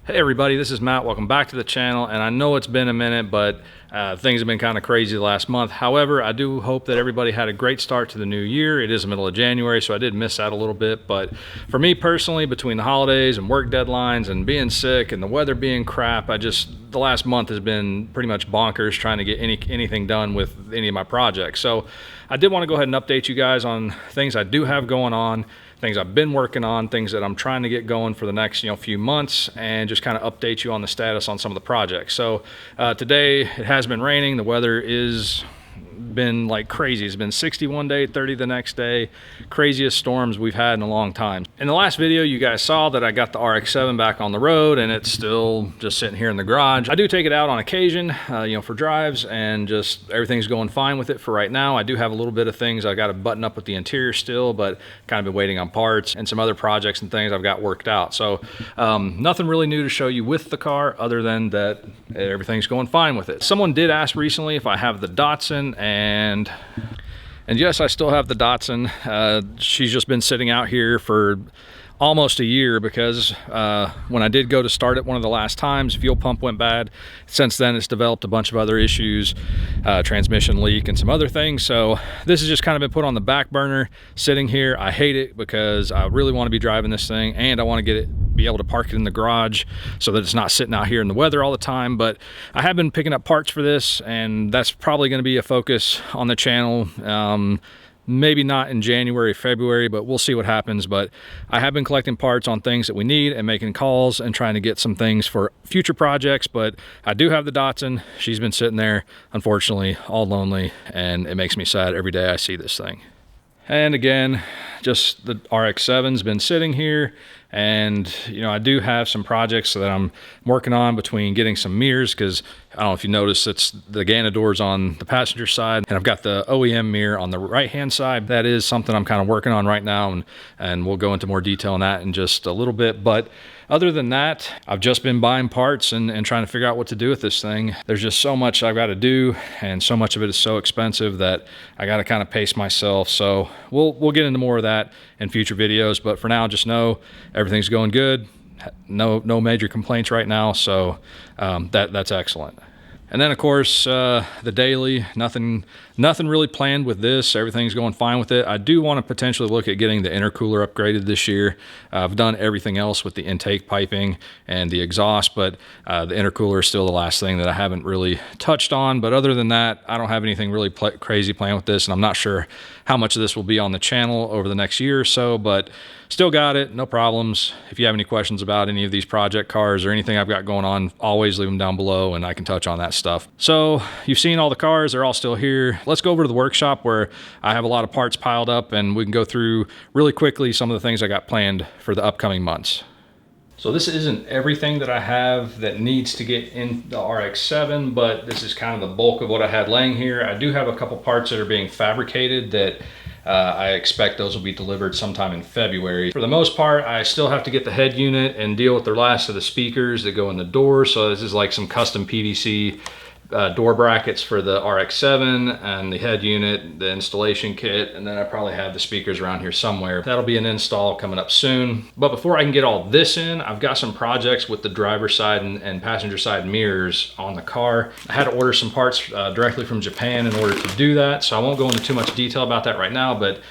Hey everybody, this is Matt. Welcome back to the channel, and I know it's been a minute, but things have been kind of crazy the last month. However, I do hope that everybody had a great start to the new year. It is the middle of January, so I did miss out a little bit, but for me personally, between the holidays and work deadlines and being sick and the weather being crap, the last month has been pretty much bonkers trying to get anything done with any of my projects. So I did want to go ahead and update you guys on things I do have going on, things I've been working on, things that I'm trying to get going for the next few months, and just kind of update you on the status on some of the projects. So today it has been raining. The weather is been like crazy. It's been 60 one day, 30 the next day. Craziest storms we've had in a long time. In the last video, you guys saw that I got the RX-7 back on the road, and it's still just sitting here in the garage. I do take it out on occasion, for drives, and just everything's going fine with it for right now. I do have a little bit of things I got to button up with the interior still, but kind of been waiting on parts and some other projects and things I've got worked out. So nothing really new to show you with the car other than that everything's going fine with it. Someone did ask recently if I have the Datsun, and yes, I still have the Datsun. She's just been sitting out here for almost a year because when I did go to start it one of the last times, fuel pump went bad. Since then, it's developed a bunch of other issues, transmission leak and some other things. So this has just kind of been put on the back burner, sitting here. I hate it because I really want to be driving this thing, and I want to be able to park it in the garage so that it's not sitting out here in the weather all the time. But I have been picking up parts for this, and that's probably going to be a focus on the channel. Maybe not in January, February, but we'll see what happens. But I have been collecting parts on things that we need and making calls and trying to get some things for future projects. But I do have the Datsun. She's been sitting there, unfortunately, all lonely, and it makes me sad every day I see this thing. And again, just the RX-7's been sitting here, and I do have some projects that I'm working on between getting some mirrors, because I don't know if you noticed, it's the Gana doors on the passenger side, and I've got the OEM mirror on the right hand side. That is something I'm kind of working on right now, and we'll go into more detail on that in just a little bit. But other than that, I've just been buying parts and trying to figure out what to do with this thing. There's just so much I've got to do, and so much of it is so expensive that I got to kind of pace myself. So we'll get into more of that in future videos, but for now, just know everything's going good. No major complaints right now, so that's excellent. And then, of course, the daily, nothing really planned with this. Everything's going fine with it. I do want to potentially look at getting the intercooler upgraded this year. I've done everything else with the intake piping and the exhaust, but the intercooler is still the last thing that I haven't really touched on. But other than that, I don't have anything really crazy planned with this, and I'm not sure how much of this will be on the channel over the next year or so, but still got it, no problems. If you have any questions about any of these project cars or anything I've got going on, always leave them down below and I can touch on that stuff. So you've seen all the cars, they're all still here. Let's go over to the workshop where I have a lot of parts piled up, and we can go through really quickly some of the things I got planned for the upcoming months. So this isn't everything that I have that needs to get in the RX-7, but this is kind of the bulk of what I had laying here. I do have a couple parts that are being fabricated that I expect those will be delivered sometime in February. For the most part, I still have to get the head unit and deal with the last of the speakers that go in the door. So this is like some custom PVC door brackets for the RX-7 and the head unit, the installation kit, and then I probably have the speakers around here somewhere. That'll be an install coming up soon. But before I can get all this in, I've got some projects with the driver's side and passenger side mirrors on the car. I had to order some parts directly from Japan in order to do that, so I won't go into too much detail about that right now, but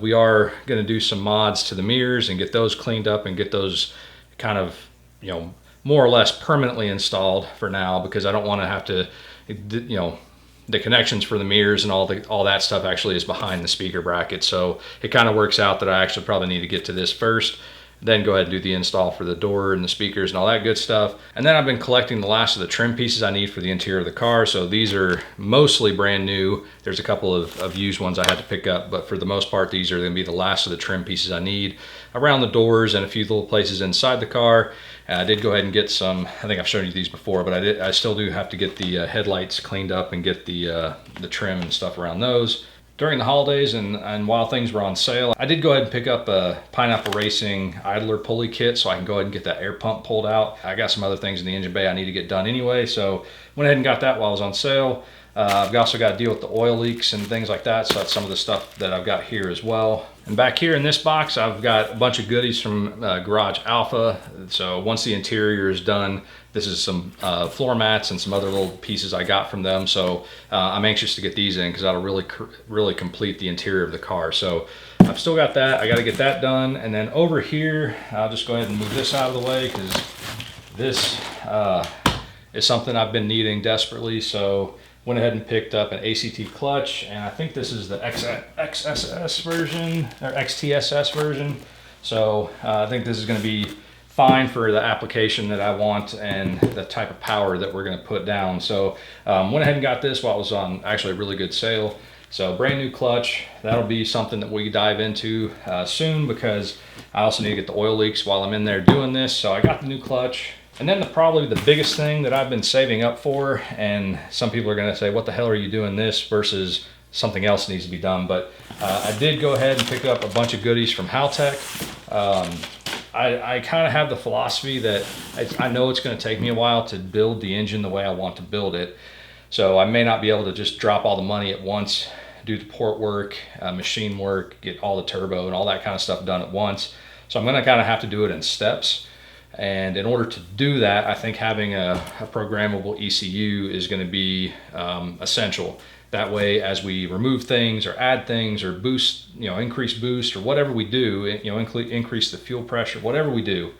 we are going to do some mods to the mirrors and get those cleaned up and get those kind of, more or less permanently installed for now, because I don't want to have to, the connections for the mirrors and all that stuff actually is behind the speaker bracket. So it kind of works out that I actually probably need to get to this first, then go ahead and do the install for the door and the speakers and all that good stuff. And then I've been collecting the last of the trim pieces I need for the interior of the car. So these are mostly brand new. There's a couple of used ones I had to pick up, but for the most part, these are going to be the last of the trim pieces I need around the doors and a few little places inside the car. I did go ahead and get some, I think I've shown you these before, but I still do have to get the headlights cleaned up and get the trim and stuff around those. During the holidays and while things were on sale, I did go ahead and pick up a Pineapple Racing idler pulley kit so I can go ahead and get that air pump pulled out. I got some other things in the engine bay I need to get done anyway, so went ahead and got that while it was on sale. I've also got to deal with the oil leaks and things like that, so that's some of the stuff that I've got here as well. And back here in this box, I've got a bunch of goodies from Garage Alpha. So once the interior is done, this is some floor mats and some other little pieces I got from them. So I'm anxious to get these in because that'll really complete the interior of the car. So I've still got that. I got to get that done. And then over here, I'll just go ahead and move this out of the way because this is something I've been needing desperately. So went ahead and picked up an ACT clutch, and I think this is the XSS version or XTSS version. So I think this is going to be fine for the application that I want and the type of power that we're going to put down. So went ahead and got this while it was on actually a really good sale. So brand new clutch. That'll be something that we dive into soon because I also need to get the oil leaks while I'm in there doing this. So I got the new clutch. And then probably the biggest thing that I've been saving up for, and some people are going to say, what the hell are you doing this versus something else needs to be done. But I did go ahead and pick up a bunch of goodies from Haltech. I kind of have the philosophy that I know it's going to take me a while to build the engine the way I want to build it. So I may not be able to just drop all the money at once, do the port work, machine work, get all the turbo and all that kind of stuff done at once. So I'm going to kind of have to do it in steps. And in order to do that, I think having a programmable ECU is going to be essential. That way, as we remove things or add things or boost, increase boost or whatever we do, increase the fuel pressure, whatever we do,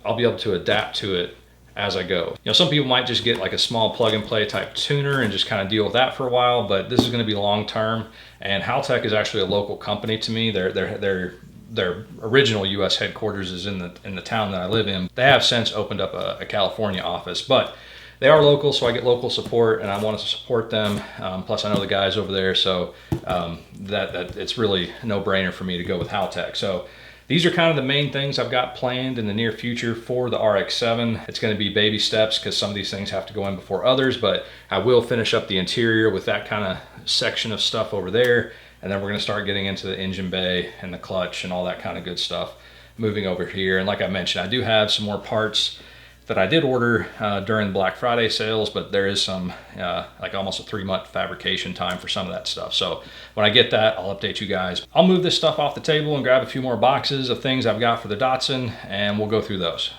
I'll be able to adapt to it as I go. Some people might just get like a small plug and play type tuner and just kind of deal with that for a while, but this is going to be long term. And Haltech is actually a local company to me. Their original U.S. headquarters is in the town that I live in. They have since opened up a California office, but they are local, so I get local support, and I want to support them. Plus, I know the guys over there, so that it's really a no-brainer for me to go with Haltech. So these are kind of the main things I've got planned in the near future for the RX-7. It's going to be baby steps because some of these things have to go in before others, but I will finish up the interior with that kind of section of stuff over there. And then we're going to start getting into the engine bay and the clutch and all that kind of good stuff moving over here. And like I mentioned, I do have some more parts that I did order during the Black Friday sales, but there is some like almost a 3-month fabrication time for some of that stuff. So when I get that, I'll update you guys. I'll move this stuff off the table and grab a few more boxes of things I've got for the Datsun, and we'll go through those.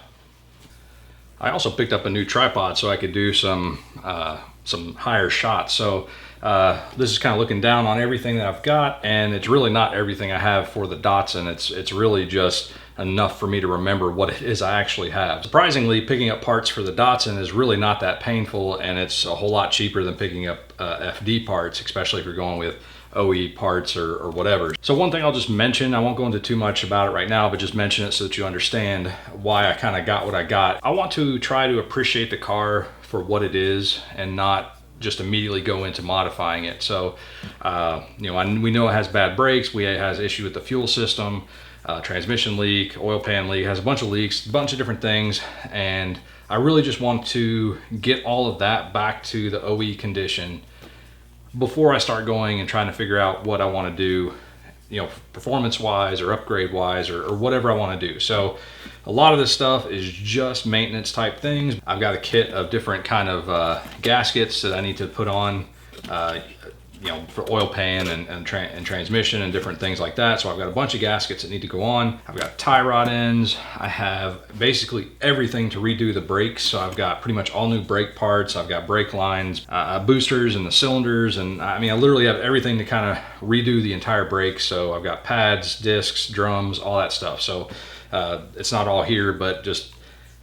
I also picked up a new tripod so I could do some higher shots. So this is kind of looking down on everything that I've got, and it's really not everything I have for the Datsun. It's really just enough for me to remember what it is I actually have. Surprisingly, picking up parts for the Datsun is really not that painful, and it's a whole lot cheaper than picking up FD parts, especially if you're going with OE parts or whatever. So one thing I'll just mention, I won't go into too much about it right now, but just mention it so that you understand why I kind of got what I got. I want to try to appreciate the car for what it is and not just immediately go into modifying it. So, we know it has bad brakes, it has issue with the fuel system, transmission leak, oil pan leak, has a bunch of leaks, a bunch of different things, and I really just want to get all of that back to the OE condition before I start going and trying to figure out what I want to do, performance wise or upgrade wise or whatever I want to do. So a lot of this stuff is just maintenance type things. I've got a kit of different kind of gaskets that I need to put on, for oil pan and transmission and different things like that. So I've got a bunch of gaskets that need to go on. I've got tie rod ends. I have basically everything to redo the brakes. So I've got pretty much all new brake parts. I've got brake lines, boosters and the cylinders. And I literally have everything to kind of redo the entire brake. So I've got pads, discs, drums, all that stuff. So it's not all here, but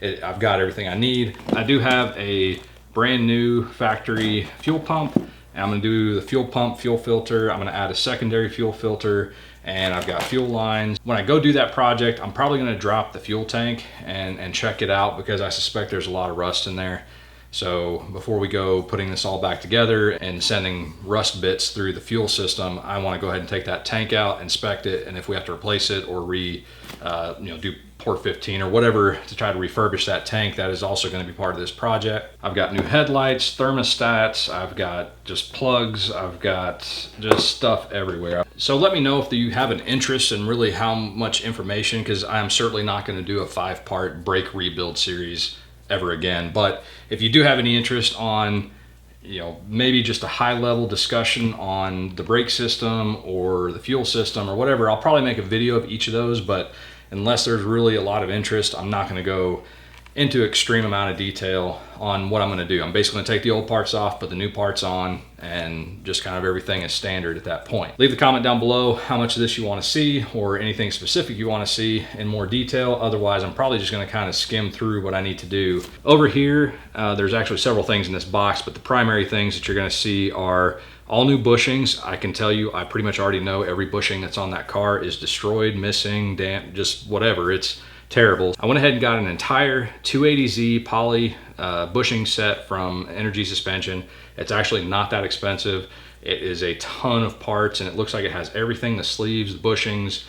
I've got everything I need. I do have a brand new factory fuel pump. I'm going to do the fuel pump, fuel filter. I'm going to add a secondary fuel filter, and I've got fuel lines. When I go do that project, I'm probably going to drop the fuel tank and check it out because I suspect there's a lot of rust in there. So before we go putting this all back together and sending rust bits through the fuel system, I want to go ahead and take that tank out, inspect it, and if we have to replace it or do port 15 or whatever to try to refurbish that tank, that is also going to be part of this project. I've got new headlights, thermostats, I've got just plugs, I've got just stuff everywhere. So let me know if you have an interest in really how much information, because I'm certainly not going to do a 5-part brake rebuild series ever again. But if you do have any interest on maybe just a high level discussion on the brake system or the fuel system or whatever. I'll probably make a video of each of those, but unless there's really a lot of interest, I'm not going to go into extreme amount of detail on what I'm going to do. I'm basically going to take the old parts off, put the new parts on, and just kind of everything is standard at that point. Leave the comment down below how much of this you want to see or anything specific you want to see in more detail. Otherwise, I'm probably just going to kind of skim through what I need to do. Over here, there's actually several things in this box, but the primary things that you're going to see are all new bushings. I can tell you, I pretty much already know every bushing that's on that car is destroyed, missing, damp, just whatever. It's terrible. I went ahead and got an entire 280Z poly bushing set from Energy Suspension. It's actually not that expensive. It is a ton of parts, and it looks like it has everything: the sleeves, the bushings,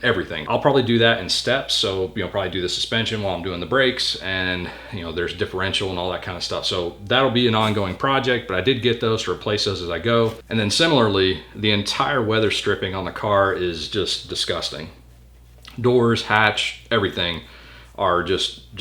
everything. I'll probably do that in steps. So, probably do the suspension while I'm doing the brakes, and there's differential and all that kind of stuff. So that'll be an ongoing project, but I did get those to replace those as I go. And then similarly, the entire weather stripping on the car is just disgusting. Doors, hatch, everything are just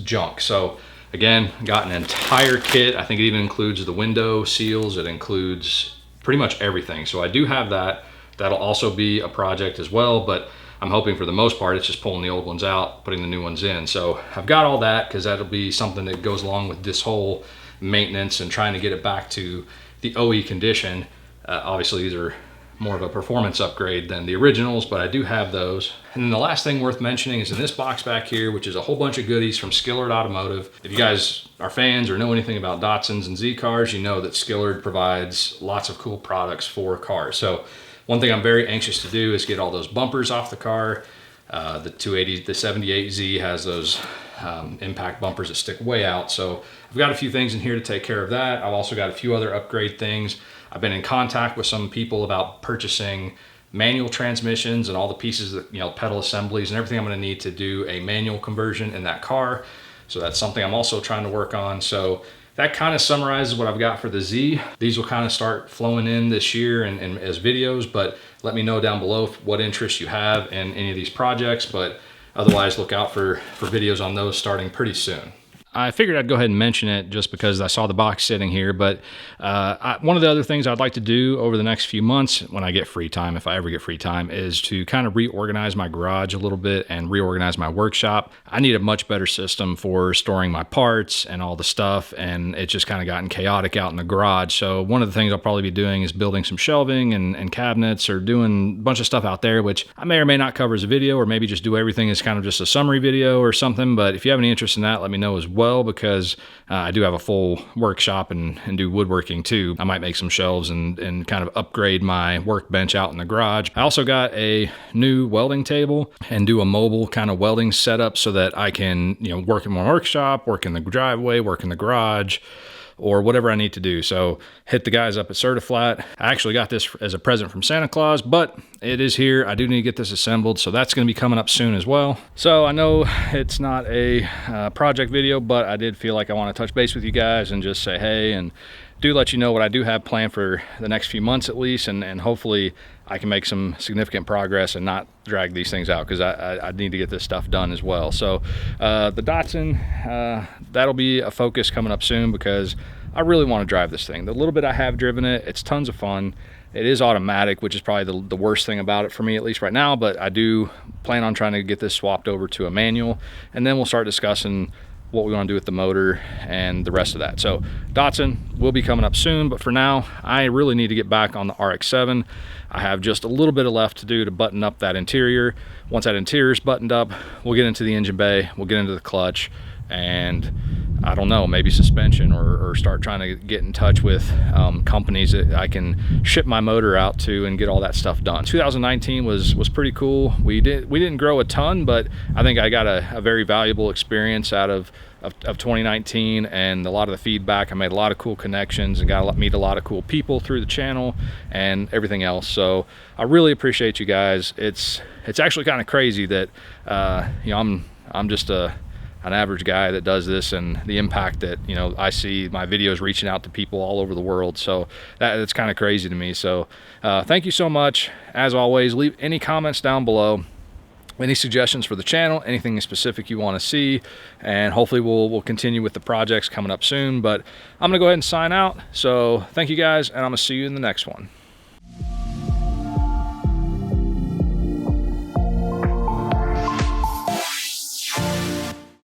junk. So again, got an entire kit. I think it even includes the window seals. It includes pretty much everything. So I do have that. That'll also be a project as well, but I'm hoping for the most part it's just pulling the old ones out, putting the new ones in. So I've got all that because that'll be something that goes along with this whole maintenance and trying to get it back to the OE condition. Obviously these are more of a performance upgrade than the originals, but I do have those. And then the last thing worth mentioning is in this box back here, which is a whole bunch of goodies from Skillard Automotive. If you guys are fans or know anything about Datsuns and Z cars, you know that Skillard provides lots of cool products for cars. So one thing I'm very anxious to do is get all those bumpers off the car. The 78Z has those impact bumpers that stick way out. So I've got a few things in here to take care of that. I've also got a few other upgrade things. I've been in contact with some people about purchasing manual transmissions and all the pieces that, pedal assemblies and everything I'm going to need to do a manual conversion in that car. So that's something I'm also trying to work on. So that kind of summarizes what I've got for the Z. These will kind of start flowing in this year and as videos, but let me know down below what interest you have in any of these projects. But otherwise, look out for videos on those starting pretty soon. I figured I'd go ahead and mention it just because I saw the box sitting here, but one of the other things I'd like to do over the next few months when I get free time, if I ever get free time, is to kind of reorganize my garage a little bit and reorganize my workshop. I need a much better system for storing my parts and all the stuff, and it's just kind of gotten chaotic out in the garage. So one of the things I'll probably be doing is building some shelving and cabinets, or doing a bunch of stuff out there, which I may or may not cover as a video, or maybe just do everything as kind of just a summary video or something. But if you have any interest in that, let me know as well, because I do have a full workshop and do woodworking too. I might make some shelves and kind of upgrade my workbench out in the garage. I also got a new welding table and do a mobile kind of welding setup so that I can, work in my workshop, work in the driveway, work in the garage, or whatever I need to do. So hit the guys up at Certiflat. I actually got this as a present from Santa Claus, but it is here. I do need to get this assembled, so that's going to be coming up soon as well. So I know it's not a project video, but I did feel like I want to touch base with you guys and just say hey, and do let you know what I do have planned for the next few months at least, and hopefully I can make some significant progress and not drag these things out, because I need to get this stuff done as well. So the Datsun, that'll be a focus coming up soon, because I really want to drive this thing. The little bit I have driven it, it's tons of fun. It is automatic, which is probably the worst thing about it for me, at least right now, but I do plan on trying to get this swapped over to a manual, and then we'll start discussing what we want to do with the motor and the rest of that. So Datsun will be coming up soon, but for now, I really need to get back on the RX-7. I have just a little bit of left to do to button up that interior. Once that interior is buttoned up, we'll get into the engine bay, we'll get into the clutch, and I don't know, maybe suspension, or start trying to get in touch with companies that I can ship my motor out to and get all that stuff done. 2019 was pretty cool. We didn't grow a ton, but I think I got a very valuable experience out of 2019, and a lot of the feedback. I made a lot of cool connections and got to meet a lot of cool people through the channel and everything else. So I really appreciate you guys. It's actually kind of crazy that I'm just an average guy that does this, and the impact that I see my videos reaching out to people all over the world. So that's kind of crazy to me. So thank you so much. As always, leave any comments down below. any suggestions for the channel, anything specific you want to see, and hopefully we'll continue with the projects coming up soon. But I'm gonna go ahead and sign out. So thank you guys, and I'm gonna see you in the next one.